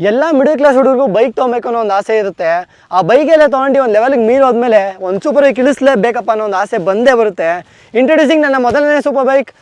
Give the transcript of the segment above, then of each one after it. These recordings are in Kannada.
ಎಲ್ಲ ಮಿಡಲ್ ಕ್ಲಾಸ್ ಹುಡುಗರಿಗೂ ಬೈಕ್ ತೊಗೊಬೇಕು ಅನ್ನೋ ಒಂದು ಆಸೆ ಇರುತ್ತೆ. ಆ ಬೈಕೆಲ್ಲ ತೊಗೊಂಡು ಒಂದು ಲೆವೆಲ್ಗೆ ಮೀರೋದ್ಮೇಲೆ ಒಂದು ಸೂಪರ್ ಬೈಕ್ ಇಳಿಸ್ಲೇಬೇಕಪ್ಪ ಅನ್ನೋ ಒಂದು ಆಸೆ ಬಂದೇ ಬರುತ್ತೆ. ಇಂಟ್ರೊಡ್ಯೂಸಿಂಗ್ ನನ್ನ ಮೊದಲನೇ ಸೂಪರ್ ಬೈಕ್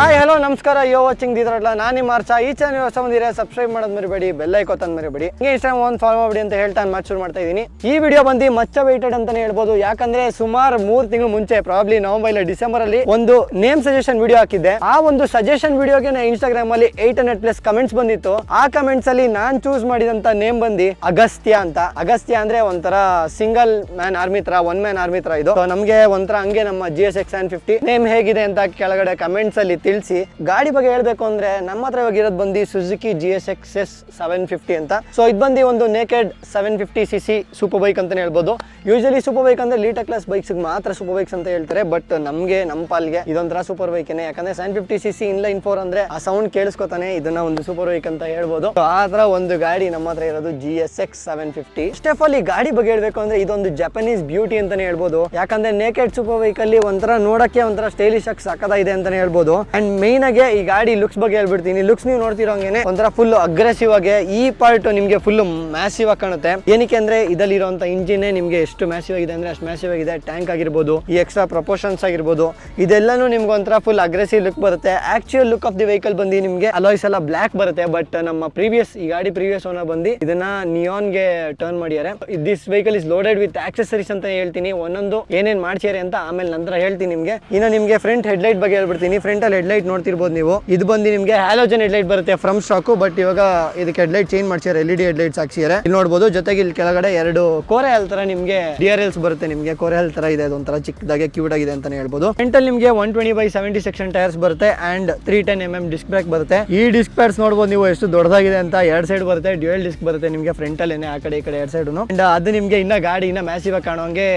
ಹಾಯ್ ಹಲೋ ನಮಸ್ಕಾರ. ಯೋ ವಾಚಿಂಗ್ ದಿದ್ರಲ್ಲ ನಾನು ನಿಮ್ಮ ಮಾರ್ಚ. ಈ ಚಾನಲ್ ಹೊಸ ಬಂದಿರ ಸಬ್ಸ್ಕ್ರೈಬ್ ಮಾಡೋದು ಮರಿಬೇಡಿ, ಬೆಲ್ ಐಕಾನ್ ಮರಿಬೇಡಿ, ಹಿಂಗೆ ಇನ್ಸ್ಟಾಗ್ರಾಮ್ ಒಂದು ಫಾಲೋ ಮಾಡಿ ಅಂತ ಹೇಳ್ತಾ ನಾನು ಶುರು ಮಾಡ್ತಾ ಇದ್ದೀನಿ. ಈ ವಿಡಿಯೋ ಬಂದು ಮಚ್ಚ ವೆಯ್ಟೆಡ್ ಅಂತಾನೆ ಹೇಳ್ಬೋದು. ಯಾಕಂದ್ರೆ ಸುಮಾರು 3 ತಿಂಗಳು ಮುಂಚೆ ಪ್ರಾಬ್ಲಿ ನವೆಂಬರ್ ಇಲ್ಲ ಡಿಸೆಂಬರ್ ಅಲ್ಲಿ ಒಂದು ನೇಮ್ ಸಜೆಷನ್ ವಿಡಿಯೋ ಹಾಕಿದ್ದೆ. ಆ ಒಂದು ಸಜೆಷನ್ ವಿಡಿಯೋಗೆ ಇನ್ಸ್ಟಾಗ್ರಾಮ್ ಅಲ್ಲಿ 800+ ಕಮೆಂಟ್ಸ್ ಬಂದಿತ್ತು. ಆ ಕಮೆಂಟ್ಸ್ ಅಲ್ಲಿ ನಾನು ಚೂಸ್ ಮಾಡಿದಂತ ನೇಮ್ ಬಂದು ಅಗಸ್ತ್ಯ ಅಂತ. ಅಗಸ್ತ್ಯ ಅಂದ್ರೆ ಒಂಥರ ಸಿಂಗಲ್ ಮ್ಯಾನ್ ಆರ್ಮಿ ತರ, ಒನ್ ಮ್ಯಾನ್ ಆರ್ಮಿ ತರ ಇದು. ನಮಗೆ ಒಂಥರ ಹಂಗೆ ನಮ್ಮ GSX 950 ನೇಮ್ ಹೇಗಿದೆ ಅಂತ ಕೆಳಗಡೆ ಕಮೆಂಟ್ಸ್ ಅಲ್ಲಿ ತಿಳಿಸಿ. ಗಾಡಿ ಬಗ್ಗೆ ಹೇಳ್ಬೇಕು ಅಂದ್ರೆ ನಮ್ಮ ಹತ್ರ ಇವಾಗ ಇರೋದು ಬಂದು ಸುಜುಕಿ GSX 750 ಅಂತ. ಸೊ ಇದು ಬಂದು ಒಂದು ನೇಕೆಡ್ 750cc ಸೂಪರ್ ಬೈಕ್ ಅಂತಾನೆ ಹೇಳ್ಬೋದು. ಯೂಶಲಿ ಸೂಪರ್ ಬೈಕ್ ಅಂದ್ರೆ ಲೀಟರ್ ಕ್ಲಾಸ್ ಬೈಕ್ಸ್ ಮಾತ್ರ ಸೂಪರ್ ಬೈಕ್ಸ್ ಅಂತ ಹೇಳ್ತಾರೆ. ಬಟ್ ನಮ್ಗೆ ನಮ್ಮ ಪಾಲ್ಗೆ ಇದೊಂಥರ ಸೂಪರ್ ಬೈಕ್. ಯಾಕಂದ್ರೆ 750cc ಇನ್ಲೈನ್ 4 ಅಂದ್ರೆ ಆ ಸೌಂಡ್ ಕೇಳಿಸ್ಕೊತಾನೆ ಇದನ್ನ ಒಂದು ಸೂಪರ್ ಬೈಕ್ ಅಂತ ಹೇಳ್ಬೋದು. ಆ ತರ ಒಂದು ಗಾಡಿ ನಮ್ಮ ಹತ್ರ ಇರೋದು GSX 750. ಸ್ಟೆಫ್ ಅಲ್ಲಿ ಗಾಡಿ ಬಗ್ಗೆ ಹೇಳ್ಬೇಕು ಅಂದ್ರೆ ಇದೊಂದು ಜಪಾನೀಸ್ ಬ್ಯೂಟಿ ಅಂತಾನೆ ಹೇಳ್ಬೋದು. ಯಾಕಂದ್ರೆ ನೇಕೆಡ್ ಸೂಪರ್ ಬೈಕ್ ಅಲ್ಲಿ ಒಂಥರ ನೋಡಕ್ಕೆ ಒಂಥರ ಸ್ಟೈಲಿಶ್ ಆಗಿ ಸಖತ್ತಾಗಿದೆ ಅಂತಾನೆ ಹೇಳ್ಬೋದು. ಅಂಡ್ ಮೇನ್ ಆಗಿ ಈ ಗಾಡಿ ಲುಕ್ಸ್ ಬಗ್ಗೆ ಹೇಳ್ಬಿಡ್ತೀನಿ. ಲುಕ್ಸ್ ನೀವು ನೋಡ್ತಿರೋಂಗೆ ಒಂಥರ ಫುಲ್ ಅಗ್ರೆಸಿವ್ ಆಗಿ ಈ ಪಾರ್ಟ್ ನಿಮ್ಗೆ ಫುಲ್ ಮ್ಯಾಸಿವ್ ಆಗಿ ಕಾಣುತ್ತೆ. ಏನಕ್ಕೆ ಅಂದ್ರೆ ಇದರಲ್ಲಿ ಇರುವಂತ ಇಂಜಿನ್ ನಿಮ್ಗೆ ಎಷ್ಟು ಮ್ಯಾಸಿವ್ ಆಗಿದೆ ಅಂದ್ರೆ ಅಷ್ಟು ಮ್ಯಾಸಿವ್ ಆಗಿದೆ. ಟ್ಯಾಂಕ್ ಆಗಿರ್ಬೋದು, ಈ ಎಕ್ಸ್ಟ್ರಾ ಪ್ರಪೋರ್ಷನ್ಸ್ ಆಗಿರ್ಬೋದು, ಇದೆಲ್ಲಾನು ನಿಮ್ಗೆ ಒಂಥರ ಫುಲ್ ಅಗ್ರೆಸಿವ್ ಲುಕ್ ಬರುತ್ತೆ. Actual look of the vehicle ಬಂದು ನಿಮ್ಗೆ ಅಲಾಯ್ಸ್ ಎಲ್ಲ ಬ್ಲಾಕ್ ಬರುತ್ತೆ. ಬಟ್ ನಮ್ಮ ಈ ಗಾಡಿ ಪ್ರೀವಿಯಸ್ ಓನರ್ ಬಂದು ಇದನ್ನ ನಿಯಾನ್ಗೆ ಟರ್ನ್ ಮಾಡಿದ್ದಾರೆ. This vehicle is loaded with accessories ಅಂತ ಹೇಳ್ತೀನಿ. ಒಂದೊಂದು ಏನೇನ್ ಮಾಡ್ಸಿದ್ದಾರೆ ಅಂತ ಆಮೇಲೆ ನಂತರ ಹೇಳ್ತೀನಿ ನಿಮ್ಗೆ. ಇನ್ನು ನಿಮ್ಗೆ ಫ್ರಂಟ್ ಹೆಡ್ಲೈಟ್ ಬಗ್ಗೆ ಹೇಳ್ಬಿಡ್ತೀನಿ. ಫ್ರಂಟ್ ಅಲ್ಲಿ ಹೆಡ್ಲೈಟ್ ನೋಡ್ತಿರ್ಬೋದು ನೀವು. ಇದು ಬಂದು ನಿಮ್ಗೆ ಹ್ಯಾಲೋಜನ್ ಹೆಡ್ಲೈಟ್ ಬರುತ್ತೆ ಫ್ರಮ್ ಸ್ಟಾಕ್. ಬಟ್ ಇವಾಗ ಇದಕ್ಕೆ ಹೆಡ್ಲೈಟ್ ಚೇಂಜ್ ಮಾಡ್ಸಿದ್ದಾರೆ, LED ಹೆಡ್ಲೈಟ್ಸ್ ಹಾಕ್ಸಿದ್ದಾರೆ. ಇಲ್ಲಿ ನೋಡಬಹುದು. ಜೊತೆಗೆ ಇಲ್ಲಿ ಕೆಳಗಡೆ 2 ಕೋರೆಲ್ ತರ ನಿಮ್ಗೆ DRLs ಬರುತ್ತೆ. ನಿಮ್ಗೆ ಕೋರೆಲ್ ತರ ಇದೆ, ಅದೊಂಥರ ಚಿಕ್ಕದಾಗಿ ಕ್ಯೂಟ್ ಆಗಿದೆ ಅಂತಾನೆ ಹೇಳ್ಬೋದು. ಫ್ರಂಟ್ ಅಲ್ಲಿ ನಿಮ್ಗೆ 120/70 ಸೆಕ್ಷನ್ ಟೈರ್ಸ್ ಬರುತ್ತೆ ಅಂಡ್ 310mm ಡಿಸ್ಕ್ ಬ್ರೇಕ್ ಬರುತ್ತೆ. ಈ ಡಿಸ್ಕ್ ಪ್ಯಾಡ್ಸ್ ನೋಡಬಹುದು ನೀವು ಎಷ್ಟು ದೊಡ್ಡದಾಗಿದೆ ಅಂತ. 2 ಸೈಡ್ ಬರುತ್ತೆ, ಡ್ಯುಯಲ್ ಡಿಸ್ಕ್ ಬರುತ್ತೆ ನಿಮ್ಗೆ ಫ್ರಂಟ್ ಅಲ್ಲೇನೆ, ಆ ಕಡೆ ಈ ಕಡೆ 2 ಸೈಡ್. ಅಂಡ್ ಅದು ನಿಮ್ಗೆ ಇನ್ನ ಗಾಡಿ ಇನ್ನ ಮ್ಯಾಸಿವ್ ಆಗಿ ಕಾಣೋಂಗೆ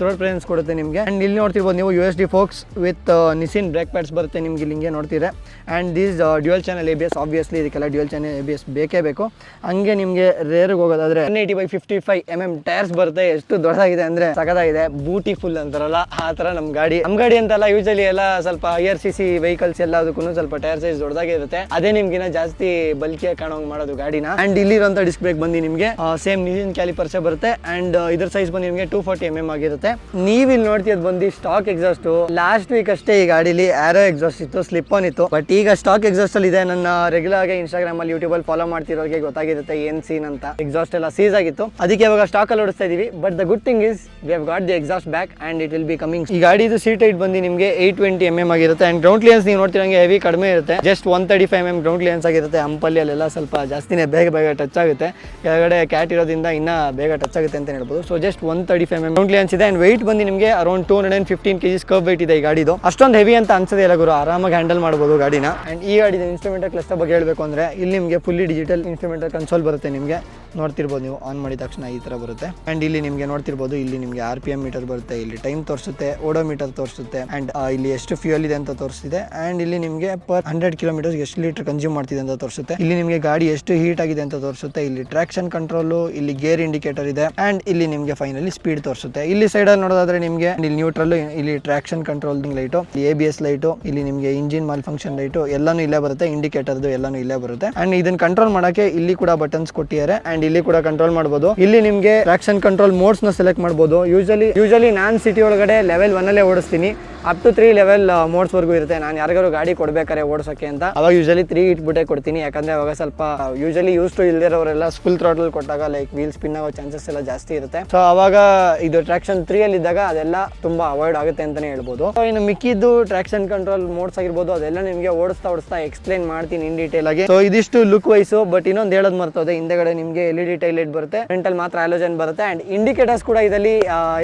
ರೋಡ್ ಪ್ರೆಸೆನ್ಸ್ ಕೊಡುತ್ತೆ ನಿಮ್ಗೆ. ಅಂಡ್ ಇಲ್ಲಿ ನೋಡ್ತಿರ್ಬೋದು ನೀವು USD forks with ನಿಸಿನ್ brake pads ಬರುತ್ತೆ ನಿಮ್ಗೆ ಇಲ್ಲಿಂಗೆ ನೋಡ್ತೀರಾ. And this dual channel ABS. Obviously ಇದಕ್ಕೆಲ್ಲ ಡ್ಯುಯಲ್ ಚಾನಲ್ ABS ಬೇಕೇ ಬೇಕು. ಹಂಗೆ ನಿಮ್ಗೆ ರೇರ್ಗೆ ಹೋಗೋದಾದ್ರೆ 180/55mm ಟೈರ್ಸ್ ಬರುತ್ತೆ. ಎಷ್ಟು ದೊಡ್ಡದಾಗಿದೆ ಅಂದ್ರೆ ಸಖತ್ತಾಗಿದೆ. ಬ್ಯೂಟಿಫುಲ್ ಅಂತಾರಲ್ಲ ಆ ತರ ನಮ್ಮ ಗಾಡಿ ಅಂತಲ್ಲ. ಯೂಶಲಿ ಎಲ್ಲ ಸ್ವಲ್ಪ ಹೈಯರ್ CC ವೆಹಿಕಲ್ಸ್ ಎಲ್ಲದಕ್ಕೂ ಸ್ವಲ್ಪ ಟೈರ್ ಸೈಜ್ ದೊಡ್ಡದಾಗಿ ಇರುತ್ತೆ. ಅದೇ ನಿಮ್ಗಿನ ಜಾಸ್ತಿ ಬಲ್ಕಿಯಾಗಿ ಕಾಣೋಂಗ್ ಮಾಡೋದು ಗಾಡಿನ. ಅಂಡ್ ಇಲ್ಲಿರುವಂತ ಡಿಸ್ಕ್ ಬ್ರೇಕ್ ಬಂದು ನಿಮ್ಗೆ ಸೇಮ್ ನಿಸಿನ್ ಕ್ಯಾಲಿಪರ್ಸ್ ಬರುತ್ತೆ. ಅಂಡ್ ಇದ್ರ ಸೈಜ್ ಬಂದು ನಿಮ್ಗೆ 240mm ಆಗಿರುತ್ತೆ. ನೀವು ಇಲ್ಲಿ ನೋಡ್ತಿದ್ ಬಂದು ಸ್ಟಾಕ್ ಎಕ್ಸಾಸ್ಟ್. ಲಾಸ್ಟ್ ವೀಕ್ ಅಷ್ಟೇ ಈ ಗಾಡಿಲಿ ಆರೋ ಎಕ್ಸಾಸ್ಟ್ ಇತ್ತು, ಸ್ಲಿಪ್ ಆನ್ ಇತ್ತು. ಬಟ್ ಈಗ ಸ್ಟಾಕ್ ಎಕ್ಸಾಸ್ಟ್ ಅಲ್ಲಿ ಇದೆ. ನನ್ನ ರೆಗ್ಯುಲರ್ ಆಗಿ ಇನ್ಸ್ಟಾಗ್ರಾಮ್ ಅಲ್ಲಿ ಯೂಟ್ಯೂಬ್ ಅಲ್ಲಿ ಫಾಲೋ ಮಾಡ್ತಿರೋರಿಗೆ ಗೊತ್ತಾಗಿರುತ್ತೆ ಏನ್ ಸೀನ್ ಅಂತ. ಎಕ್ಸಾಸ್ಟ್ ಎಲ್ಲ ಸೀಸ್ ಆಗಿತ್ತು, ಅದಕ್ಕೆ ಇವಾಗ ಸ್ಟಾಕ್ ಅಲ್ಲಿ ಓಡಿಸ್ತಾ ಇದೀವಿ. But the good thing is we have got the exhaust back and it will be coming. ಈ ಗಾಡಿದು ಸೀಟ್ ಹೈಟ್ ಬಂದು ನಿಮಗೆ 820mm ಆಗಿರುತ್ತೆ. ಅಂಡ್ ಗ್ರೌಂಡ್ ಕ್ಲಿಯರೆನ್ಸ್ ನೀವು ನೋಡ್ತಿರಂಗೆ ಹೆವಿ ಕಡಿಮೆ ಇರುತ್ತೆ. ಜಸ್ಟ್ 135mm ಗ್ರೌಂಡ್ ಕ್ಲಿಯರೆನ್ಸ್ ಆಗಿರುತ್ತೆ. ಹಂಪಲ್ಲಿ ಅಲ್ಲೆಲ್ಲ ಸ್ವಲ್ಪ ಜಾಸ್ತಿನೇ ಬೇಗ ಟಚ್ ಆಗುತ್ತೆ. ಕೆಳಗಡೆ ಕ್ಯಾಟ್ ಇರೋದ್ರಿಂದ ಇನ್ನ ಬೇಗ ಟಚ್ ಆಗುತ್ತೆ ಅಂತ ಹೇಳ್ಬೋದು. So just 135mm ground clearance ಇದೆ. ಅಂಡ್ ವೆಯ್ಟ್ ಬಂದು ನಿಮಗೆ ಅರೌಂಡ್ 215 kg ಕರ್ವ್ ವೆಯ್ಟ್ ಇದೆ ಈ ಗಾಡಿದು. ಅಷ್ಟೊಂದು ಹೆವಿ ಅಂತ ಅನ್ಸೋದೇ ಇಲ್ಲ ಗುರು, ಆರಾಮಾಗಿ ಹ್ಯಾಂಡಲ್ ಮಾಡಬಹುದು ಗಾಡಿನ. ಅಂಡ್ ಈ ಗಾಡಿದ ಇನ್ಸ್ಟ್ರೂಮೆಂಟಲ್ ಕ್ಲಸ್ಟರ್ ಬಗ್ಗೆ ಹೇಳಬೇಕು ಅಂದ್ರೆ ಇಲ್ಲಿ ನಿಮಗೆ ಫುಲ್ಲಿ ಡಿಜಿಟಲ್ ಇನ್ಸ್ಟ್ರೂಮೆಂಟಲ್ ಕನ್ಸೋಲ್ ಬರುತ್ತೆ. ನಿಮಗೆ ನೋಡ್ತಿರ್ಬೋದು ನೀವು, ಆನ್ ಮಾಡಿದ ತಕ್ಷಣ ಈ ತರ ಬರುತ್ತೆ. ಅಂಡ್ ಇಲ್ಲಿ ನಿಮಗೆ ನೋಡ್ತಿರ್ಬೋದು, ಇಲ್ಲಿ ನಿಮಗೆ RPM ಮೀಟರ್ ಬರುತ್ತೆ, ಇಲ್ಲಿ ಟೈಮ್ ತೋರಿಸುತ್ತೆ, ಓಡೋಮೀಟರ್ ತೋರಿಸುತ್ತೆ. ಅಂಡ್ ಇಲ್ಲಿ ಎಷ್ಟು ಫ್ಯೂಯಲ್ ಇದೆ ಅಂತ ತೋರಿಸ್ತಿದೆ. ಅಂಡ್ ಇಲ್ಲಿ ನಿಮಗೆ ಪರ್ 100 km ಎಷ್ಟು ಲೀಟರ್ ಕನ್ಸ್ಯೂಮ್ ಮಾಡ್ತಿದೆ ಅಂತ ತೋರಿಸುತ್ತೆ. ಇಲ್ಲಿ ನಿಮಗೆ ಗಾಡಿ ಎಷ್ಟು ಹೀಟ್ ಆಗಿದೆ ಅಂತ ತೋರಿಸುತ್ತೆ. ಇಲ್ಲಿ ಟ್ರಾಕ್ಷನ್ ಕಂಟ್ರೋಲ್, ಇಲ್ಲಿ ಗೇರ್ ಇಂಡಿಕೇಟರ್ ಇದೆ. ಅಂಡ್ ಇಲ್ಲಿ ನಿಮಗೆ ಫೈನಲಿ ಸ್ಪೀಡ್ ತೋರಿಸುತ್ತೆ. ಇಲ್ಲಿ ಸೈಡ್ ಅಲ್ಲಿ ನೋಡೋದಾದ್ರೆ ನಿಮಗೆ ಇಲ್ಲಿ ನ್ಯೂಟ್ರಲ್, ಇಲ್ಲಿ traction controlling light, ABS light, ಇಲ್ಲಿ ನಿಮಗೆ ಇಂಜಿನ್ ಮಾಲ್ ಫಂಕ್ಷನ್ ಲೈಟು ಎಲ್ಲಾನು ಇಲ್ಲೇ ಬರುತ್ತೆ. ಇಂಡಿಕೇಟರ್ದು ಎಲ್ಲಾನು ಇಲ್ಲೇ ಬರುತ್ತೆ. ಅಂಡ್ ಇದನ್ನ ಕಂಟ್ರೋಲ್ ಮಾಡಕ್ಕೆ ಇಲ್ಲಿ ಕೂಡ ಬಟನ್ಸ್ ಕೊಟ್ಟಿದ್ದಾರೆ. ಅಂಡ್ ಅಂಡ್ ಇಲ್ಲಿ ಕೂಡ ಕಂಟ್ರೋಲ್ ಮಾಡಬಹುದು. ಇಲ್ಲಿ ನಿಮಗೆ ಟ್ರಾಕ್ಷನ್ ಕಂಟ್ರೋಲ್ ಮೋಡ್ಸ್ ನ ಸೆಲೆಕ್ಟ್ ಮಾಡಬಹುದು. ಯೂಶಲಿ ನಾನು ಸಿಟಿ ಒಳಗಡೆ ಲೆವೆಲ್ 1 ಅಲ್ಲೇ ಓಡಿಸ್ತೀನಿ. ಅಪ್ ಟು 3 ಲೆವೆಲ್ ಮೋಡ್ಸ್ ವರ್ಗೂ ಇರುತ್ತೆ. ನಾನು ಯಾರಿಗಾರು ಗಾಡಿ ಕೊಡ್ಬೇಕಾರೆ ಓಡಿಸೋಕೆ ಅಂತ ಅವಾಗ ಯೂಶಲಿ 3 ಇಟ್ಬಿಟ್ಟೆ ಕೊಡ್ತೀನಿ. ಯಾಕಂದ್ರೆ ಅವಾಗ ಸ್ವಲ್ಪ ಯೂಶಲಿ ಯೂಸ್ ಟು ಇಲ್ದಿರೋರೆಲ್ಲ ಫುಲ್ ಥ್ರಾಟಲ್ ಕೊಟ್ಟಾಗ ಲೈಕ್ ವೀಲ್ ಸ್ಪಿನ್ ಆಗೋ ಚಾನ್ಸಸ್ ಎಲ್ಲ ಜಾಸ್ತಿ ಇರುತ್ತೆ. ಸೊ ಅವಾಗ ಇದು ಟ್ರಾಕ್ಷನ್ 3 ಅಲ್ಲಿ ಇದ್ದಾಗ ಅದೆಲ್ಲ ತುಂಬಾ ಅವಾಯ್ಡ್ ಆಗುತ್ತೆ ಅಂತಾನೆ ಹೇಳ್ಬೋದು. ಸೊ ಇನ್ನು ಮಿಕ್ಕಿದ್ದು ಟ್ರಾಕ್ಷನ್ ಕಂಟ್ರೋಲ್ ಮೋಡ್ಸ್ ಆಗಿರ್ಬೋದು ಅದೆಲ್ಲ ನಿಮಗೆ ಓಡಿಸ್ತಾ ಎಕ್ಸ್ಪ್ಲೈನ್ ಮಾಡ್ತೀನಿ ಇನ್ ಡೀಟೇಲ್ ಆಗಿ. ಸೊ ಇದಿಷ್ಟು ಲುಕ್ ವೈಸು. ಬಟ್ ಇನ್ನೊಂದು ಹೇಳೋದು ಮರ್ತೋದೆ, ಹಿಂದೆಗಡೆ ನಿಮಗೆ LED ಟೈಲ್ ಲೈಟ್ ಬರುತ್ತೆ, ಫ್ರಂಟ್ ಅಲ್ಲಿ ಮಾತ್ರ ಹ್ಯಾಲೋಜನ್ ಬರುತ್ತೆ ಅಂಡ್ ಇಂಡಿಕೇಟರ್ಸ್ ಕೂಡ ಇದರಲ್ಲಿ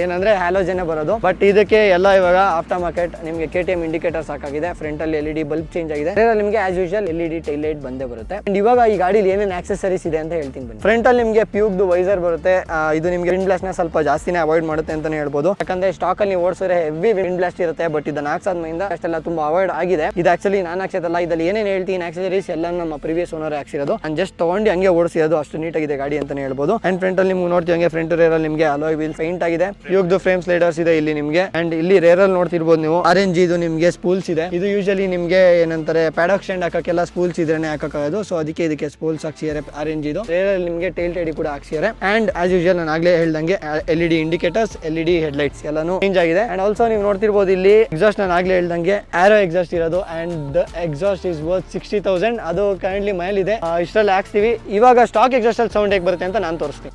ಏನಂದ್ರೆ ಹ್ಯಾಲೋಜನ್ ಬರೋದು. ಬಟ್ ಇದಕ್ಕೆ ಎಲ್ಲ ಇವಾಗ ಆಫ್ಟರ್ ಮಾರ್ಕೆಟ್ ನಿಮಗೆ KTM ಇಂಡಿಕೇಟರ್ಸ್ ಹಾಕಾಗಿದೆ. ಫ್ರಂಟ್ ಅಲ್ಲಿ LED ಬಲ್ಬ್ ಚೇಂಜ್ ಆಗಿದೆ. ನಿಮಗೆ as usual LED tail light ಬಂದೇ ಬರುತ್ತೆ. ಅಂಡ್ ಇವಾಗ ಈ ಗಾಡಿಲಿ ಏನೇನು ಆಕ್ಸೆಸರೀಸ್ ಇದೆ ಅಂತ ಹೇಳ್ತೀನಿ ಬನ್ನಿ. ಫ್ರಂಟ್ ಅಲ್ಲಿ ನಿಮಗೆ ಪ್ಯೂಬ್ದು ವೈಸರ್ ಬರುತ್ತೆ. ಇದು ನಿಮಗೆ ವಿಂಡ್ ಬ್ಲಾಸ್ಟ್ ನ ಸ್ವಲ್ಪ ಜಾಸ್ತಿನೇ ಅವಾಯ್ಡ್ ಮಾಡುತ್ತೆ ಅಂತಾನೆ ಹೇಳ್ಬೋದು. ಯಾಕಂದ್ರೆ ಸ್ಟಾಕ್ ಅಲ್ಲಿ ನೀವು ಓಡಿಸಿದ್ರೆ ಹೆವಿ ವಿಂಡ್ ಬ್ಲಾಸ್ಟ್ ಇರುತ್ತೆ. ಬಟ್ ಇದನ್ನ ಹಾಕ್ಸಾದ್ಮೇಲೆ ಅಷ್ಟೆಲ್ಲ ತುಂಬಾ ಅವಾಯ್ಡ್ ಆಗಿದೆ. ಇದು ಆಕ್ಚುಲಿ ನಾನು ಹಾಕ್ಸೋದಲ್ಲ. ಇದ್ರಲ್ಲಿ ಏನೇನು ಹೇಳ್ತೀನಿ ಆಕ್ಸೆಸರೀಸ್ ಎಲ್ಲ ನಮ್ಮ ಪ್ರೀವಿಯಸ್ ಓನರ್ ಹಾಕ್ಸಿರೋದು. ಅಂಡ್ ಜಸ್ಟ್ ತಗೊಂಡು ಹಂಗೆ ಓಡಿಸಿರೋದು. ಅಷ್ಟು ನೀಟಾಗಿದೆ ಗಾಡಿ ಅಂತಾನೆ ಹೇಳ್ಬೋದು. ಅಂಡ್ ಫ್ರಂಟ್ ಅಲ್ಲಿ ನಿಮ್ಗೆ ನೋಡ್ತೀವಿ ಹಂಗೆ ಫ್ರಂಟ್ ರೇರ್ ಅಲ್ಲಿ ನಿಮಗೆ ಅಲಾಯ್ ವೀಲ್ ಪೇಂಟ್ ಆಗಿದೆ. ಇವಾಗದು ಫ್ರೇಮ್ ಸ್ಲೈಡರ್ಸ್ ಇದೆ ಇಲ್ಲಿ ನಿಮಗೆ. ಅಂಡ್ ಇಲ್ಲಿ ರೇರ್ ಅಲ್ಲಿ ನೋಡ್ತಿರ್ಬೋದು ನೀವು ಆರೆಂಜ್ ಇದು ನಿಮಗೆ ಸ್ಪೂಲ್ಸ್ ಇದೆ. ಇದು ಯೂಶಲಿ ನಿಮಗೆ ಏನಂತಾರೆ ಪ್ಯಾಡಾಕ್ ಸ್ಟ್ಯಾಂಡ್ ಹಾಕಕ್ಕೆಲ್ಲ ಸ್ಪೂಲ್ಸ್ ಇದ್ರೇನೆ ಹಾಕಕ್ಕಾಗೋದು. ಸೊ ಅದಕ್ಕೆ ಇದಕ್ಕೆ ಸ್ಪೂಲ್ಸ್ ಹಾಕ್ಸಿದ್ದಾರೆ ಆರೆಂಜ್ ಇದು. ರೇರ್ ಅಲ್ಲಿ ನಿಮಗೆ ಟೈಲ್ ಟೈಡಿ ಕೂಡ ಹಾಕ್ಸಿದ್ದಾರೆ. ಅಂಡ್ ಆಸ್ ಯೂಶುವಲ್ ನಾನು ಆಗ್ಲೇ ಹೇಳ್ದಂಗೆ LED ಇಂಡಿಕೇಟರ್ಸ್, LED ಹೆಡ್ಲೈಟ್ಸ್ ಎಲ್ಲಾನು ಚೇಂಜ್ ಆಗಿದೆ. ಅಂಡ್ ಆಲ್ಸೋ ನೀವು ನೋಡ್ತಿರ್ಬೋದು ಇಲ್ಲಿ ಎಕ್ಸಾಸ್ಟ್ ನಾನು ಆಗ್ಲೇ ಹೇಳ್ದಂಗೆ ಆರೋ ಎಕ್ಸಾಸ್ಟ್ ಇರೋದು. And exhaust is worth 60,000. ಅದು ಕರೆಂಟ್ಲಿ ಮೈಲಿದೆ. ಇಷ್ಟರಲ್ಲಿ ಹಾಕ್ಸ್ತೀವಿ. ಇವಾಗ ಸ್ಟಾಕ್ ಎಕ್ಸಾಸ್ಟ್ ಅಲ್ಲಿ ಸೌಂಡ್ ಹೇಗೆ ಬರುತ್ತೆ ಅಂತ ನಾನು ತೋರಿಸ್ತೀನಿ.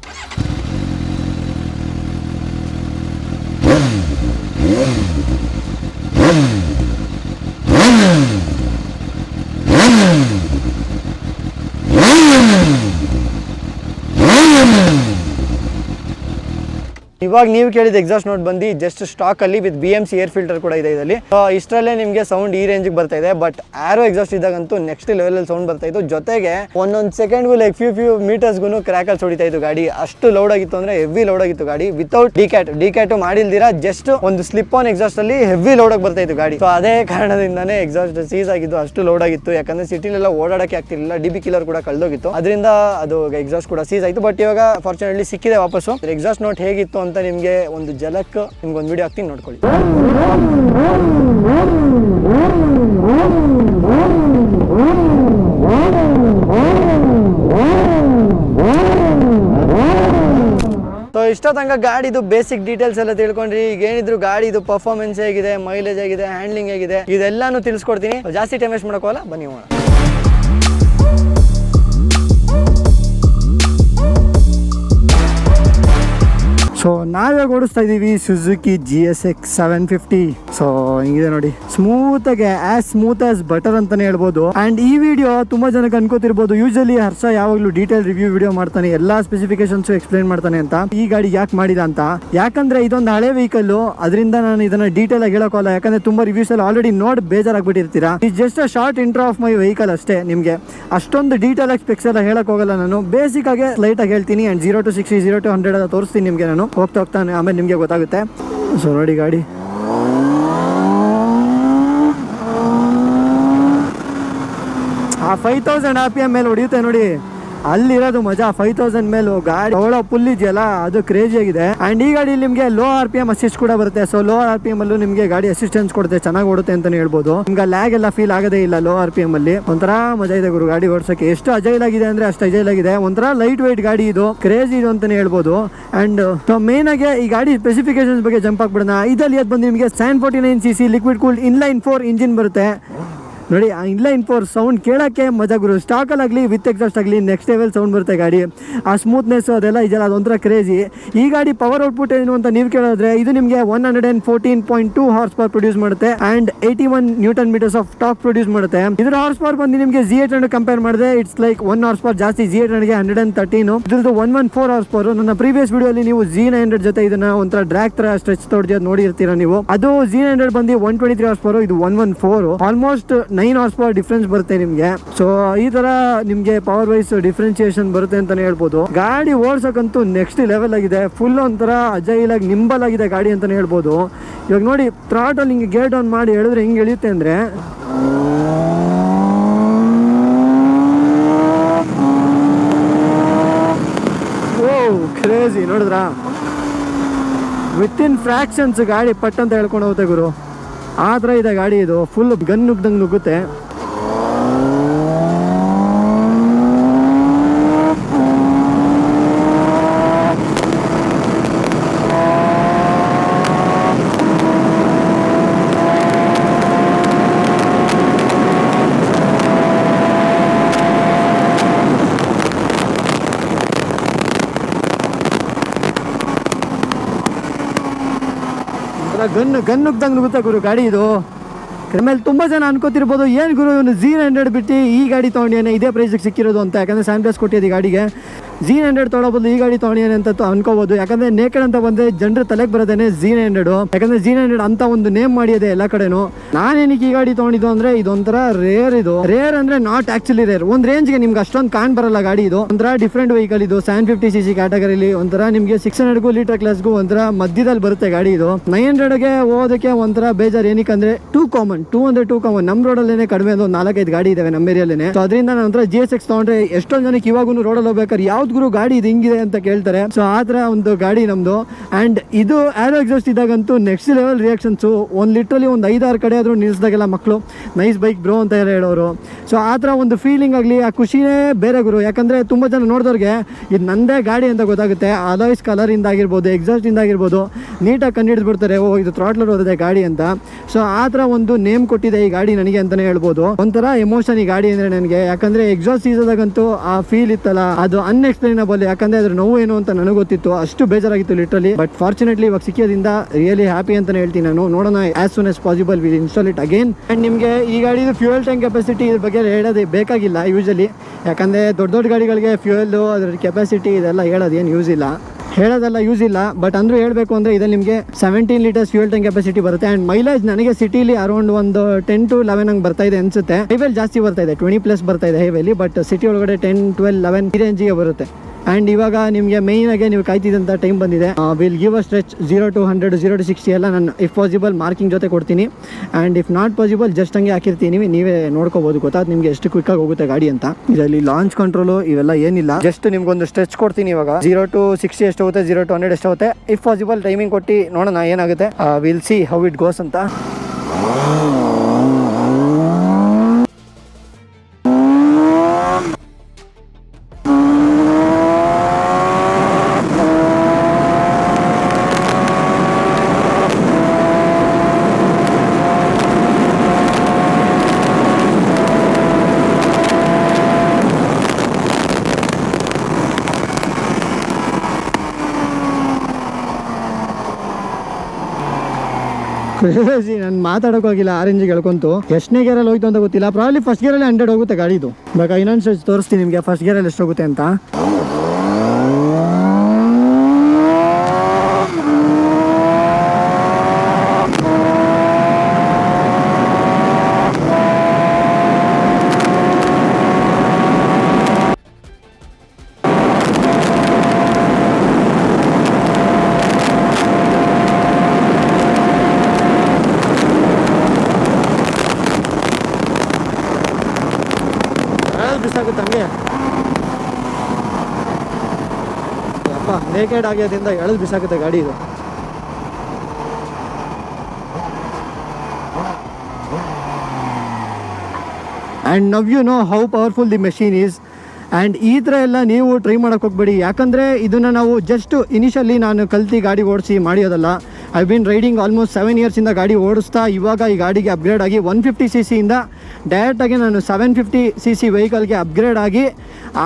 ಇವಾಗ ನೀವು ಕೇಳಿದ ಎಕ್ಸಾಸ್ಟ್ ನೋಟ್ ಬಂದು ಜಸ್ಟ್ ಸ್ಟಾಕ್ ಅಲ್ಲಿ ವಿತ್ BMC ಏರ್ ಫಿಲ್ಟರ್ ಕೂಡ ಇದೆ ಇದರಲ್ಲಿ. ಇಷ್ಟರಲ್ಲೇ ನಿಮಗೆ ಸೌಂಡ್ ಈ ರೇಂಜ್ ಬರ್ತಾ ಇದೆ. ಬಟ್ ಆರೋ ಎಕ್ಸಾಸ್ಟ್ ಇದ್ದಾಗಂತೂ ನೆಕ್ಸ್ಟ್ ಲೆವೆಲ್ ಅಲ್ಲಿ ಸೌಂಡ್ ಬರ್ತಾ ಇತ್ತು. ಜೊತೆಗೆ ಒಂದೊಂದು ಸೆಕೆಂಡ್ಗೂ ಲೈಕ್ ಫ್ಯೂ ಮೀಟರ್ಸ್ಗೂ ಕ್ರ್ಯಾಕಲ್ಸ್ ಹೊಡಿತಾ ಇತ್ತು ಗಾಡಿ. ಅಷ್ಟು ಲೌಡ್ ಆಗಿತ್ತು ಅಂದ್ರೆ ಹೆವಿ ಲೌಡ್ ಆಗಿತ್ತು ಗಾಡಿ. ವಿತೌಟ್ ಡಿಕ್ಯಾಟ್ ಮಾಡಿಲ್ದಿರಾ ಜಸ್ಟ್ ಒಂದು ಸ್ಲಿಪ್ ಆನ್ ಎಕ್ಸಾಸ್ಟ್ ಅಲ್ಲಿ ಹೆವಿ ಲೌಡ್ ಆಗಿ ಬರ್ತಾ ಇತ್ತು ಗಾಡಿ. ಸೊ ಅದೇ ಕಾರಣದಿಂದಾನೇ ಎಕ್ಸಾಸ್ಟ್ ಸೀಸ್ ಆಗಿದ್ದು. ಅಷ್ಟು ಲೌಡ್ ಆಗಿತ್ತು. ಯಾಕಂದ್ರೆ ಸಿಟಿಲೆಲ್ಲ ಓಡಾಡಕ್ಕೆ ಆಗ್ತಿರ್ಲಿಲ್ಲ. DB ಕಿಲ್ಲರ್ ಕೂಡ ಕಳೆದೋಗಿತ್ತು. ಅದರಿಂದ ಅದು ಎಕ್ಸಾಸ್ಟ್ ಕೂಡ ಸೀಸ್ ಆಯ್ತು. ಬಟ್ ಇವಾಗ ಫಾರ್ಚುನೇಟ್ಲಿ ಸಿಕ್ಕಿದೆ ವಾಪಸ್ಸು. ಎಕ್ಸಾಸ್ಟ್ ನೋಟ್ ಹೇಗಿತ್ತು ಅಂತ ನಿಮಗೆ ಒಂದು ಜಲಕ್ ನಿಮ್ಗೆ ಒಂದು ವಿಡಿಯೋ ಹಾಕ್ತೀನಿ ನೋಡ್ಕೊಳ್ಳಿ. ಸೊ ಇಷ್ಟ ತನಕ ಗಾಡಿದು ಬೇಸಿಕ್ ಡೀಟೇಲ್ಸ್ ಎಲ್ಲ ತಿಳ್ಕೊಂಡ್ರಿ. ಈಗ ಏನಿದ್ರು ಗಾಡಿದು ಪರ್ಫಾರ್ಮೆನ್ಸ್ ಹೇಗಿದೆ, ಮೈಲೇಜ್ ಹೇಗಿದೆ, ಹ್ಯಾಂಡ್ಲಿಂಗ್ ಹೇಗಿದೆ, ಇದೆಲ್ಲಾನು ತಿಳಿಸ್ಕೊಡ್ತೀನಿ. ಜಾಸ್ತಿ ಟೈಮ್ ವೇಸ್ಟ್ ಮಾಡೋಕೋಲ್ಲ, ಬನ್ನಿ ಹೋಗೋಣ. ಸೊ ನಾವಿವಾಗ ಓಡಿಸ್ತಾ ಇದ್ದೀವಿ ಸುಜುಕಿ GSX 750. ಸೊ ಹಿಂಗಿದೆ ನೋಡಿ, ಸ್ಮೂತ್ ಆಸ್ ಬಟರ್ ಅಂತಾನೆ ಹೇಳ್ಬೋದು. ಅಂಡ್ ಈ ವಿಡಿಯೋ ತುಂಬಾ ಜನಕ್ಕೆ ಅನ್ಕೋತಿರ್ಬೋದು, ಯೂಶಲಿ ಹರ್ಷ ಯಾವಾಗಲೂ ಡೀಟೇಲ್ ರಿವ್ಯೂ ವಿಡಿಯೋ ಮಾಡ್ತಾನೆ, ಎಲ್ಲಾ ಸ್ಪೆಸಿಫಿಕೇಶನ್ಸ್ ಎಕ್ಸ್ಪ್ಲೈನ್ ಮಾಡ್ತಾನೆ ಅಂತ. ಈ ಗಾಡಿ ಯಾಕೆ ಮಾಡಿದ ಅಂತ, ಯಾಕಂದ್ರೆ ಇದೊಂದು ಹಳೆ ವೆಹಿಕಲ್, ಅದರಿಂದ ನಾನು ಇದನ್ನ ಡೀಟೇಲ್ ಆಗಿ ಹೇಳೋಕೋಲ್ಲ. ಯಾಕಂದ್ರೆ ತುಂಬಾ ರಿವ್ಯೂಸ್ ಎಲ್ಲ ಆಲ್ರೆಡಿ ನೋಡಿ ಬೇಜಾರಾಗ್ಬಿಟ್ಟಿರ್ತೀರಾ. It just a short intro of my vehicle ಅಷ್ಟೇ. ನಿಮಗೆ ಅಷ್ಟೊಂದು ಡೀಟೇಲ್ ಆಗಿ ಸ್ಪೆಕ್ಸ್ ಎಲ್ಲ ಹೇಳಕ್ ಹೋಗಲ್ಲ. ನಾನು ಬೇಸಿಕ್ ಆಗಿ ಲೈಟ್ ಆಗಿ ಹೇಳ್ತೀನಿ. ಅಂಡ್ 0 to 60, 0 to 100 ತೋರಿಸ್ತೀನಿ ನಿಮಗೆ. ನಾನು ಹೋಗ್ತಾನೆ ಆಮೇಲೆ ನಿಮಗೆ ಗೊತ್ತಾಗುತ್ತೆ. ಸೊ ನೋಡಿ ಗಾಡಿ ಆ 5000 RPM ಮೇಲೆ ಹೊಡಿಯುತ್ತೆ ನೋಡಿ. ಅಲ್ಲಿರೋದು ಮಜಾ 5000 ಮೇಲೂ ಗಾಡಿ ಅವಳ ಫುಲ್ ಇದೆಯಲ್ಲ, ಅದು ಕ್ರೇಜಿ ಆಗಿದೆ. ಅಂಡ್ ಈ ಗಾಡಿ ನಿಮಗೆ ಲೋ RPM ಅಸಿಸ್ಟ್ ಕೂಡ ಬರುತ್ತೆ. ಸೊ ಲೋ RPM ಅಲ್ಲೂ ನಿಮಗೆ ಗಾಡಿ ಅಸಿಸ್ಟೆನ್ಸ್ ಕೊಡುತ್ತೆ, ಚೆನ್ನಾಗಿ ಓಡುತ್ತೆ ಅಂತಾನೆ ಹೇಳ್ಬೋದು. ನಿಮ್ಗೆ ಲ್ಯಾಗ್ ಎಲ್ಲ ಫೀಲ್ ಆಗೋದೇ ಇಲ್ಲ ಲೋ RPM ಅಲ್ಲಿ. ಒಂಥರ ಮಜಾ ಇದೆ ಗುರು ಗಾಡಿ ಓಡಿಸೋಕೆ. ಎಷ್ಟು ಅಜೈಲ್ ಆಗಿದೆ ಅಂದ್ರೆ ಅಷ್ಟು ಅಜೈಲ್ ಆಗಿದೆ. ಒಂಥರ ಲೈಟ್ weight ಗಾಡಿ ಇದು, ಕ್ರೇಜಿ ಇದು ಅಂತಾನೆ ಹೇಳ್ಬೋದು. ಅಂಡ್ ಮೇನ್ ಆಗಿ ಈ ಗಾಡಿ ಸ್ಪೆಸಿಫಿಕೇಶನ್ಸ್ ಬಗ್ಗೆ ಜಂಪ್ ಆಗ್ಬಿಡೋಣ. ಇದರಲ್ಲಿ ಅದು ಬಂದು ನಿಮಗೆ 749cc liquid cooled inline 4 engine ಬರುತ್ತೆ ನೋಡಿ. ಆ ಇನ್ಲೈನ್ 4 ಸೌಂಡ್ ಕೇಳೋಕ್ಕೆ ಮಜಾ ಗುರು. ಸ್ಟಾಕಲ್ಲಿ ಆಗಲಿ ವಿತ್ ಎಕ್ಸಾಸ್ಟ್ ಆಗಲಿ ನೆಕ್ಸ್ಟ್ ಲೆವೆಲ್ ಸೌಂಡ್ ಬರುತ್ತೆ ಗಾಡಿ. ಆ ಸ್ಮೂತ್ನೆಸ್ ಅದೆಲ್ಲ ಇದೆಯಲ್ಲ, ಅದೊಂಥರ ಕ್ರೇಜಿ. ಈ ಗಾಡಿ ಪವರ್ ಔಟ್ಪುಟ್ ಏನು ಅಂತ ನೀವು ಕೇಳಿದ್ರೆ, ಇದು ನಿಮಗೆ 114.2 ಹಾರ್ಸ್ ಪವರ್ ಪ್ರೊಡ್ಯೂಸ್ ಮಾಡುತ್ತೆ and 81 newton meters of torque produce ಮಾಡುತ್ತೆ. ಇದರ ಹಾರ್ಸ್ ಪವರ್ ಬಂದು ನಿಮಗೆ Z800 ಕಂಪೇರ್ ಮಾಡಿದ್ರೆ ಇಟ್ಸ್ ಲೈಕ್ 1 ಹಾರ್ಸ್ ಪವರ್ ಜಾಸ್ತಿ. Z800ಗೆ 113. ಇದ್ರದ್ದು 114 ಹಾರ್ಸ್ ಪವರ್. ನನ್ನ ಪ್ರೀವಿಯಸ್ ವಿಡಿಯೋಲಿ ನೀವು Z900 ಜೊತೆ ಇದನ್ನ ಒಂಥರ ಡ್ರ್ಯಾಗ್ ತರ ಸ್ಟ್ರೆಚ್ ತೋರ್ಜೋದು ನೋಡಿರ್ತೀರಾ ನೀವು. ಅದು Z900 ಬಂದು 123 ಹಾರ್ಸ್ ಪವರ್, ಇದು 114. ಆಲ್ಮೋಸ್ಟ್ 9 ಹಾರ್ಸ್ ಪವರ್ ಡಿಫ್ರೆನ್ಸ್ ಬರುತ್ತೆ ನಿಮಗೆ. ಸೊ ಈ ತರ ನಿಮ್ಗೆ ಪವರ್ ವೈಸ್ ಡಿಫ್ರೆನ್ಸಿಯೇಷನ್ ಬರುತ್ತೆ ಅಂತಾನೆ ಹೇಳ್ಬೋದು. ಗಾಡಿ ಓಡ್ಸಕ್ಕಂತೂ ನೆಕ್ಸ್ಟ್ ಲೆವೆಲ್ ಆಗಿದೆ. ಫುಲ್ ಒಂಥರ ಅಜೈಲ್ ಆಗಿ ನಿಂಬಲ್ ಆಗಿದೆ ಗಾಡಿ ಅಂತಾನೆ ಹೇಳ್ಬೋದು. ಇವಾಗ ನೋಡಿ ಥ್ರಾಟಲ್ ಹಿಂಗೆ ಗೇರ್ ಡೌನ್ ಮಾಡಿ ಹೇಳಿದ್ರೆ ಹಿಂಗೆ ಎಳೆಯುತ್ತೆ ಅಂದ್ರೆ ಕ್ರೇಜಿ. ನೋಡಿದ್ರಾ, ವಿತಿನ್ ಫ್ರಾಕ್ಷನ್ಸ್ ಗಾಡಿ ಪಟ್ ಅಂತ ಹೇಳ್ಕೊಂಡು ಹೋಗುತ್ತೆ ಗುರು. ಆ ಥರ ಇದೆ ಗಾಡಿ. ಇದು ಫುಲ್ ಗನ್ ನುಗ್ದಂಗೆ ನುಗ್ಗುತ್ತೆ. ಒಂಥರ ಗನ್ನುಗ್ದಂಗೆ ನುಗ್ಗುತ್ತೆ ಗುರು ಗಾಡಿ ಇದು. ಆಮೇಲೆ ತುಂಬ ಜನ ಅನ್ಕೋತಿರ್ಬೋದು ಏನು ಗುರು ಇವನು Z900 ಬಿಟ್ಟು ಈ ಗಾಡಿ ತೊಗೊಂಡಿಯಾನೆ ಇದೇ ಪ್ರೈಸಿಗೆ ಸಿಕ್ಕಿರೋದು ಅಂತ. ಯಾಕಂದರೆ ಸ್ಯಾನ್ಪ್ಲಸ್ ಕೊಟ್ಟಿದ್ದು ಈ ಗಾಡಿಗೆ. Z900 ತೊಗೊಳೋದು ಈ ಗಾಡಿ ತೊಗೊಂಡಿಯಾನೆ ಅಂತ ಅನ್ಕೋಬೋದು. ಯಾಕಂದರೆ ನೇಕಡ್ ಅಂತ ಬಂದರೆ ಜನರ ತಲೆಗೆ ಬರೋದೇನೆ Z900. ಯಾಕಂದರೆ Z900 ಅಂತ ಒಂದು ನೇಮ್ ಮಾಡಿದೆ ಎಲ್ಲ ಕಡೆನೂ. ನಾನೇನಕ್ಕೆ ಈ ಗಾಡಿ ತೊಗೊಂಡಿದ್ದು ಅಂದರೆ ಇದೊಂಥರ ರೇರ್. ಇದು ರೇರ್ ಅಂದರೆ ನಾಟ್ ಆ್ಯಕ್ಚುಲಿ ರೇರ್. ಒಂದು ರೇಂಜ್ಗೆ ನಿಮ್ಗೆ ಅಷ್ಟೊಂದು ಕಾಣ್ ಬರಲ್ಲ ಗಾಡಿ ಇದು. ಒಂಥರ ಡಿಫ್ರೆಂಟ್ ವೆಹಿಕಲ್ ಇದು. 750cc ಕ್ಯಾಟಗರಿಲಿ ಒಂಥರ ನಿಮಗೆ 600 ಲೀಟರ್ ಕ್ಲಾಸ್ಗೂ ಒಂಥರ ಮಧ್ಯದಲ್ಲಿ ಬರುತ್ತೆ ಗಾಡಿ ಇದು. 900ಗೆ ಹೋಗೋದಕ್ಕೆ ಒಂಥರ ಬೇಜಾರು. ಏನಕ್ಕೆ ಅಂದರೆ ಟೂ ಕಾಮನ್ ನಮ್ಮ ರೋಡಲ್ಲೇ ಕಡಿಮೆ ಒಂದು 4-5 ಗಾಡಿ ಇದಾವೆ ನಮ್ಮ ಏರಿಯಲ್ಲೇ. ಸೊ ಅದರಿಂದ ನಾನು ಒಂಥರ GSX ತೊಗೊಂಡ್ರೆ ಎಷ್ಟೊಂದು ಜನಕ್ಕೆ ಇವಾಗೂ ರೋಡಲ್ಲಿ ಹೋಗ್ಬೇಕಾದ್ರೆ ಯಾವ್ದು ಗುರು ಗಾಡಿ ಇದು ಹಿಂಗಿದೆ ಅಂತ ಕೇಳ್ತಾರೆ. ಸೊ ಆ ಥರ ಒಂದು ಗಾಡಿ ನಮ್ಮದು. ಆ್ಯಂಡ್ ಇದು ಏರೋ ಎಕ್ಸಾಸ್ಟ್ ಇದ್ದಾಗಂತೂ ನೆಕ್ಸ್ಟ್ ಲೆವೆಲ್ ರಿಯಾಕ್ಷನ್ಸು. ಒಂದು ಲಿಟ್ರಲಿ ಒಂದು 5-6 ಕಡೆ ಆದರೂ ನಿಲ್ಲಿಸಿದಾಗೆಲ್ಲ ಮಕ್ಕಳು ನೈಸ್ ಬೈಕ್ ಬ್ರೋ ಅಂತ ಹೇಳೋರು. ಸೊ ಆ ಥರ ಒಂದು ಫೀಲಿಂಗ್ ಆಗಲಿ, ಆ ಖುಷಿನೇ ಬೇರೆ ಗುರು. ಯಾಕಂದರೆ ತುಂಬ ಜನ ನೋಡಿದವ್ರಿಗೆ ಇದು ನಂದೇ ಗಾಡಿ ಅಂತ ಗೊತ್ತಾಗುತ್ತೆ. ಅಲಾಯ್ಸ್ ಕಲರಿಂದ ಆಗಿರ್ಬೋದು, ಎಕ್ಸಾಸ್ಟಿಂದ ಆಗಿರ್ಬೋದು, ನೀಟಾಗಿ ಕಂಡುಹಿಡಿದ್ಬಿಡ್ತಾರೆ ಓ ಇದು ಥ್ರಾಟ್ಲರ್ ಹೋದಿದೆ ಗಾಡಿ ಅಂತ. ಸೊ ಆ ಥರ ಒಂದು ನೇಮ್ ಕೊಟ್ಟಿದೆ ಈ ಗಾಡಿ ನನಗೆ ಅಂತಲೇ ಹೇಳ್ಬೋದು. ಒಂಥರ ಎಮೋಷನ್ ಈ ಗಾಡಿ ಅಂದರೆ ನನಗೆ. ಯಾಕಂದರೆ ಎಕ್ಸಾಸ್ಟ್ ಸೀಸದಾಗಂತೂ ಆ ಫೀಲ್ ಇತ್ತಲ್ಲ ಅದು ಅನ್ಎಕ್ಸ್ಪ್ಲೇನಬಲ್. ಯಾಕಂದರೆ ಅದ್ರ ನೋವು ಏನು ಅಂತ ನನಗೆ ಗೊತ್ತಿತ್ತು. ಅಷ್ಟು ಬೇಜಾರಾಗಿತ್ತು ಲಿಟ್ರಲಿ. ಬಟ್ ಫಾರ್ಚುನೇಟ್ಲಿ ಇವಾಗ ಸಿಕ್ಕಿದ್ರಿಂದ ರಿಯಲಿ ಹ್ಯಾಪಿ ಅಂತಲೇ ಹೇಳ್ತೀನಿ ನಾನು. ನೋಡೋಣ as soon as possible will install it again. And ನಿಮಗೆ ಈ ಗಾಡಿದು ಫ್ಯೂಯಲ್ ಟ್ಯಾಂಕ್ ಕೆಪಾಸಿಟಿ ಇದ್ರ ಬಗ್ಗೆ ಹೇಳೋದು ಬೇಕಾಗಿಲ್ಲ ಯೂಶಲಿ. ಯಾಕಂದರೆ ದೊಡ್ಡ ಗಾಡಿಗಳಿಗೆ ಫ್ಯೂಯಲ್ಲು ಅದ್ರ ಕೆಪಾಸಿಟಿ ಇದೆಲ್ಲ ಹೇಳೋದೇನು ಯೂಸ್ ಇಲ್ಲ. ಬಟ್ ಅಂದರೂ ಹೇಳಬೇಕು ಅಂದರೆ ಇದರಲ್ಲಿ ನಿಮಗೆ 17 ಲೀಟರ್ಸ್ ಫ್ಯೂಯಲ್ ಟ್ಯಾಂಕ್ ಕೆಪಾಸಿಟಿ ಬರುತ್ತೆ. ಆ್ಯಂಡ್ ಮೈಲೇಜ್ ನನಗೆ ಸಿಟಿಲಿ ಅರೌಂಡ್ ಒಂದು 10 to 11 ಹಂಗೆ ಬರ್ತಾ ಇದೆ ಅನಿಸುತ್ತೆ. ಹೈವೇಲಿ ಜಾಸ್ತಿ ಬರ್ತಾ ಇದೆ, 20+ ಬರ್ತಾ ಇದೆ ಹೈವೇಲಿ. ಬಟ್ ಸಿಟಿ ಒಳಗಡೆ 10, 12, 11 ಈ ರೇಂಜಿಗೆ ಬರುತ್ತೆ. ಆ್ಯಂಡ್ ಇವಾಗ ನಿಮಗೆ ಮೇಯ್ನಾಗೆ ನೀವು ಕಾಯ್ತಿದ್ದಂಥ ಟೈಮ್ ಬಂದಿದೆ. Will give a stretch 0 to 100, 0 to 60 ಎಲ್ಲ ನಾನು ಇಫ್ ಪಾಸಿಬಲ್ ಮಾರ್ಕಿಂಗ್ ಜೊತೆ ಕೊಡ್ತೀನಿ. And if not possible just ಹಂಗೆ ಹಾಕಿರ್ತೀನಿ, ನೀವೇ ನೋಡ್ಕೋಬೋದು. ಗೊತ್ತಾಯ್ತು ನಿಮಗೆ ಎಷ್ಟು ಕ್ವಿಕ್ಕಾಗಿ ಹೋಗುತ್ತೆ ಗಾಡಿ ಅಂತ. ಇದರಲ್ಲಿ ಲಾಂಚ್ ಕಂಟ್ರೋಲು ಇವೆಲ್ಲ ಏನಿಲ್ಲ. ಜಸ್ಟ್ ನಿಮ್ಗೊಂದು ಸ್ಟ್ರೆಚ್ ಕೊಡ್ತೀನಿ ಇವಾಗ. 0 to 60 ಎಷ್ಟು ಹೋಗುತ್ತೆ, 0 to 100 ಎಷ್ಟು ಹೋಗುತ್ತೆ. ಇಫ್ ಪಾಸಿಬಲ್ ಟೈಮಿಂಗ್ ಕೊಟ್ಟು ನೋಡೋಣ ಏನಾಗುತ್ತೆ. Will see how it goes ಅಂತ. ನಾನು ಮಾತಾಡೋಕ್ಕಾಗಿಲ್ಲ. ಆರೆಂಜಿಗೆ ಹೇಳ್ಕೊಂತು ಎಷ್ಟನೇ ಗೇರಲ್ಲಿ ಹೋಯ್ತು ಅಂತ ಗೊತ್ತಿಲ್ಲ. ಪ್ರಾಬ್ಲಿ ಫಸ್ಟ್ ಗೇರಲ್ಲಿ 100 ಹೋಗುತ್ತೆ ಗಾಡಿದು. ಇವಾಗ ಇನ್ನೊಂದು ತೋರಿಸ್ತೀನಿ ನಿಮಗೆ ಫಸ್ಟ್ ಗೇರಲ್ಲಿ ಎಷ್ಟು ಹೋಗುತ್ತೆ ಅಂತ. ಬಿಸಾಗುತ್ತೆ ಹಂಗೆ. ಅಪ್ಪ ನೇಕೆಡ್ ಆಗೋದ್ರಿಂದ ಎಳೆದು ಬಿಸಾಗುತ್ತೆ ಗಾಡಿ ಇದು. And now you know how powerful the machine is. And ಈ ಥರ ಎಲ್ಲ ನೀವು ಟ್ರೈ ಮಾಡೋಕ್ಕೆ ಹೋಗ್ಬೇಡಿ. ಯಾಕಂದರೆ ಇದನ್ನು ನಾವು ಜಸ್ಟ್ ಇನಿಷಿಯಲಿ ನಾನು ಕಲ್ತು ಗಾಡಿ ಓಡಿಸಿ ಮಾಡಿಯೋದಲ್ಲ. ಐ ಬಿನ್ ರೈಡಿಂಗ್ ಆಲ್ಮೋಸ್ಟ್ 7 ಇಯರ್ಸಿಂದ ಗಾಡಿ ಓಡಿಸ್ತಾ ಇವಾಗ ಈ ಗಾಡಿಗೆ ಅಪ್ಗ್ರೇಡ್ ಆಗಿ 150cc ಇಂದ ಡೈರೆಕ್ಟಾಗಿ ನಾನು 750cc ವೆಹಿಕಲ್ಗೆ ಅಪ್ಗ್ರೇಡ್ ಆಗಿ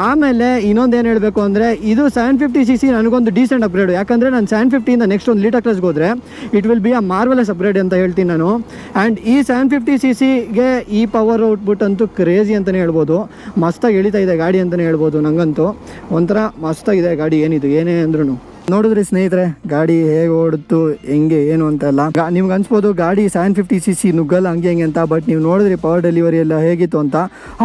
ಆಮೇಲೆ ಇನ್ನೊಂದೇನು ಹೇಳಬೇಕು ಅಂದರೆ ಇದು 750cc ನನಗೊಂದು ಡೀಸೆಂಟ್ ಅಪ್ಗ್ರೇಡ್. ಯಾಕಂದರೆ ನಾನು 750ಇಂದ ನೆಕ್ಸ್ಟ್ ಒಂದು ಲೀಟರ್ ಕ್ಲಾಸ್ಗೆ ಹೋದರೆ it will be a marvellous upgrade ಅಂತ ಹೇಳ್ತೀನಿ ನಾನು. ಆ್ಯಂಡ್ ಈ 750ccಗೆ ಈ ಪವರ್ ಔಟ್ಪುಟ್ ಅಂತೂ ಕ್ರೇಜಿ ಅಂತಲೇ ಹೇಳ್ಬೋದು. ಮಸ್ತಾಗಿ ಎಳಿತಾ ಇದೆ ಗಾಡಿ ಅಂತಲೇ ಹೇಳ್ಬೋದು. ನನಗಂತೂ ಒಂಥರ ಮಸ್ತಾಗಿದೆ ಗಾಡಿ. ಏನೇ ಅಂದ್ರೂ ನೋಡಿದ್ರಿ ಸ್ನೇಹಿತರೆ ಗಾಡಿ ಹೇಗೆ ಓಡುತ್ತು ಹೆಂಗೆ ಏನು ಅಂತೆಲ್ಲ. ನಿಮ್ಗೆ ಅನ್ಸ್ಬೋದು ಗಾಡಿ 750cc ನುಗ್ಗಲ್ಲ ಹಂಗೆ ಹೆಂಗೆ ಅಂತ. ಬಟ್ ನೀವು ನೋಡಿದ್ರಿ ಪವರ್ ಡೆಲಿವರಿ ಎಲ್ಲ ಹೇಗಿತ್ತು ಅಂತ.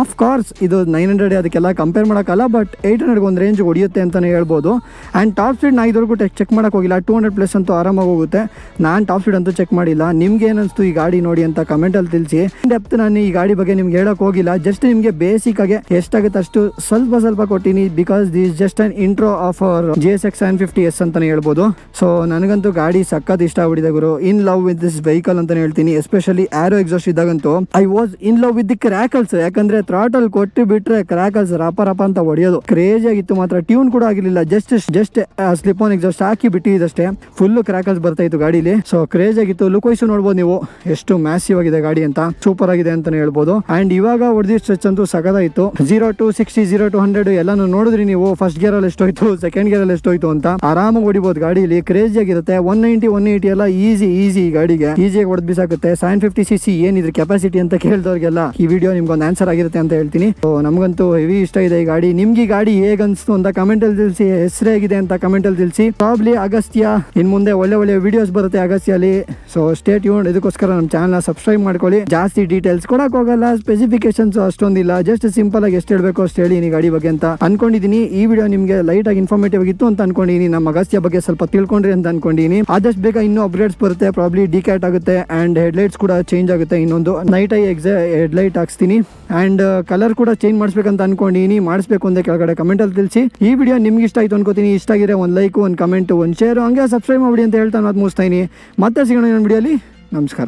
ಆಫ್ ಕೋರ್ಸ್ ಇದು 900 ಅದಕ್ಕೆಲ್ಲ ಕಂಪೇರ್ ಮಾಡೋಕ್ಕಲ್ಲ. ಬಟ್ 800 ಒಂದು ರೇಂಜ್ ಹೊಡಿಯುತ್ತೆ ಅಂತಲೇ ಹೇಳ್ಬೋದು. ಆ್ಯಂಡ್ ಟಾಪ್ ಸ್ಪೀಡ್ ನಾನು ಇದುವರೆಗೂ ಚೆಕ್ ಮಾಡೋಕೆ ಹೋಗಿಲ್ಲ. 200+ ಅಂತೂ ಆರಾಮಾಗಿ ಹೋಗುತ್ತೆ. ನಾನು ಟಾಪ್ ಸ್ಪೀಡ್ ಅಂತೂ ಚೆಕ್ ಮಾಡಿಲ್ಲ. ನಿಮ್ಗೆ ಏನಿಸ್ತು ಈ ಗಾಡಿ ನೋಡಿ ಅಂತ ಕಮೆಂಟಲ್ಲಿ ತಿಳಿಸಿ. ಡೆಪ್ತ್ ನಾನು ಈ ಗಾಡಿ ಬಗ್ಗೆ ನಿಮ್ಗೆ ಹೇಳೋಕೆ ಹೋಗಿಲ್ಲ. ಜಸ್ಟ್ ನಿಮಗೆ ಬೇಸಿಕ್ಕಾಗಿ ಎಷ್ಟಾಗುತ್ತೆ ಅಷ್ಟು ಸ್ವಲ್ಪ ಕೊಟ್ಟಿನಿ. Because this just an intro of our GSX 750S ಅಂತಾನೆ ಹೇಳ್ಬೋದು. ಸೊ ನನಗಂತೂ ಗಾಡಿ ಸಖತ್ ಇಷ್ಟ ಆಗ್ಬಿಟ್ಟಿದೆ ಗುರು. In love with this vehicle ಅಂತಾನೆ ಹೇಳ್ತೀನಿ. ಎಸ್ಪೆಷಲಿ ಆರೋ ಎಕ್ಸಾಸ್ಟ್ ಇದ್ದಾಗಂತೂ I was in love with the crackles. ಯಾಕಂದ್ರೆ ಥ್ರಾಟಲ್ ಕೊಟ್ಟು ಬಿಟ್ರೆ ಕ್ರ್ಯಾಕಲ್ಸ್ ರಪ ಅಂತ ಹೊಡೆಯೋದು ಕ್ರೇಜಿ ಆಗಿತ್ತು. ಮಾತ್ರ ಟ್ಯೂನ್ ಕೂಡ ಆಗಿರ್ಲಿಲ್ಲ. ಜಸ್ಟ್ ಸ್ಲಿಪ್ ಆನ್ ಎಕ್ಸಾಸ್ಟ್ ಹಾಕಿ ಬಿಟ್ಟಿದ್ದಷ್ಟೇ ಫುಲ್ ಕ್ರ್ಯಾಕಲ್ಸ್ ಬರ್ತಾ ಇತ್ತು ಗಾಡಿಲಿ. ಸೊ ಕ್ರೇಜ್ ಆಗಿತ್ತು. ಲುಕ್ ವೈಸು ನೋಡ್ಬೋದು ನೀವು ಎಷ್ಟು ಮ್ಯಾಸಿವ್ ಆಗಿದೆ ಗಾಡಿ ಅಂತ. ಸೂಪರ್ ಆಗಿದೆ ಅಂತಾನೆ ಹೇಳ್ಬೋದು. ಅಂಡ್ ಇವಾಗ ಹೊಡೆದಿದ್ದ ಸ್ಟ್ರೆಚ್ ಅಂತೂ ಸಖತ್ತಾಯಿತು. 0 to 60, 0 to 100 ಎಲ್ಲಾನು ನೋಡಿದ್ರಿ ನೀವು. ಫಸ್ಟ್ ಗೇರ್ ಅಲ್ಲಿ ಎಷ್ಟೋಯ್ತು, ಸೆಕೆಂಡ್ ಗೇರ್ ಅಲ್ಲಿ ಎಷ್ಟೋಯ್ತು ಅಂತ. ಆರಾಮಾಗಿ ಹೊಡಿಬಹುದು ಗಾಡಿಲಿ, ಕ್ರೇಜಿ ಆಗಿರುತ್ತೆ. 190 ಎಲ್ಲ ಈಸಿ ಈ ಗಾಡಿಗೆ ಈಸಿಯಾಗಿ ಹೊಡೆದ್ ಬಿಸಾಕುತ್ತೆ. 750cc ಏನಿದ್ರೆ ಕೆಪಾಸಿಟಿ ಅಂತ ಕೇಳಿದವ್ರಿಗೆಲ್ಲ ಈ ವಿಡಿಯೋ ನಿಮ್ಗೊಂದು ಆನ್ಸರ್ ಆಗಿರುತ್ತೆ ಅಂತ ಹೇಳ್ತೀನಿ. ಸೊ ನಮಗಂತೂ ಹೆವಿ ಇಷ್ಟ ಇದೆ ಈ ಗಾಡಿ. ನಿಮ್ಗೆ ಈ ಗಾಡಿ ಹೇಗ್ ಅನ್ಸ್ತು ಅಂತ ಕಮೆಂಟ್ ಅಲ್ಲಿ ತಿಳಿಸಿ, ಹೆಸರು ಹೇಗಿದೆ ಅಂತ ಕಮೆಂಟ್ ಅಲ್ಲಿ ತಿಳಿಸಿ. ಪ್ರಾಬ್ಲಿ ಅಗಸ್ತ್ಯ ಇನ್ ಮುಂದೆ ಒಳ್ಳೆ ವಿಡಿಯೋಸ್ ಬರುತ್ತೆ ಅಗಸ್ತ್ಯಲ್ಲಿ. So stay tune. ಇದಕ್ಕೋಸ್ಕರ ನಮ್ಮ ಚಾನಲ್ ಸಬ್ಸ್ಕ್ರೈಬ್ ಮಾಡ್ಕೊಳ್ಳಿ. ಜಾಸ್ತಿ ಡೀಟೇಲ್ಸ್ ಕೊಡಕ್ ಹೋಗಲ್ಲ, ಸ್ಪೆಸಿಫಿಕೇಶನ್ಸ್ ಅಷ್ಟೊಂದಿಲ್ಲ, ಜಸ್ಟ್ ಸಿಂಪಲ್ ಆಗಿ ಎಷ್ಟು ಹೇಳ್ಬೇಕು ಅಷ್ಟು ಹೇಳಿ ಈ ಗಾಡಿ ಬಗ್ಗೆ ಅಂತ ಅನ್ಕೊಂಡಿದೀನಿ. ಈ ವಿಡಿಯೋ ನಿಮ್ಗೆ ಲೈಟ್ ಆಗಿ ಇನ್ಫಾರ್ಮೇಟಿವ್ ಆಗಿತ್ತು ಅಂತ ಅನ್ಕೊಂಡಿದೀನಿ. ನಮ್ಮ ಅಗಸ್ತ್ಯ ಬಗ್ಗೆ ಸ್ವಲ್ಪ ತಿಳ್ಕೊಂಡ್ರಿ ಅಂತ ಅನ್ಕೊಂಡಿದೀನಿ. ಆದಷ್ಟು ಬೇಗ ಇನ್ನೂ ಅಪ್ಗ್ರೇಡ್ಸ್ ಬರುತ್ತೆ. ಪ್ರಾಬ್ಲಿ ಡಿಕ್ಯಾಟ್ ಆಗುತ್ತೆ ಅಂಡ್ ಹೆಡ್ಲೈಟ್ಸ್ ಕೂಡ ಚೇಂಜ್ ಆಗುತ್ತೆ. ಇನ್ನೊಂದು ನೈಟ್ ಐ ಹೆಡ್ಲೈಟ್ ಹಾಕ್ಸ್ತೀನಿ ಅಂಡ್ ಕಲರ್ ಕೂಡ ಚೇಂಜ್ ಮಾಡಿಸ್ಬೇಕಂತ ಅನ್ಕೊಂಡಿದೀನಿ. ಮಾಡಿಸ್ಬೇಕು ಅಂತ ಕೆಳಗಡೆ ಕಮೆಂಟ್ ಅಲ್ಲಿ ತಿಳಿಸಿ. ಈ ವಿಡಿಯೋ ನಿಮ್ಗೆ ಇಷ್ಟ ಆಯ್ತು ಅನ್ಕೋತೀನಿ. ಇಷ್ಟ ಆಗಿದ್ರೆ ಒಂದು ಲೈಕ್, ಒಂದು ಕಮೆಂಟ್, ಒಂದು ಶೇರ್, ಹಂಗೆ ಸಬ್ಸ್ಕ್ರೈಬ್ ಮಾಡಿ ಅಂತ ಹೇಳ್ತಾ ಮಾತು ಮುಗಿಸ್ತಾ ಇದೀನಿ. ಮತ್ತೆ ಸಿಗೋಣ ಇನ್ನೊಂದು ವಿಡಿಯೋಲಿ. ನಮಸ್ಕಾರ.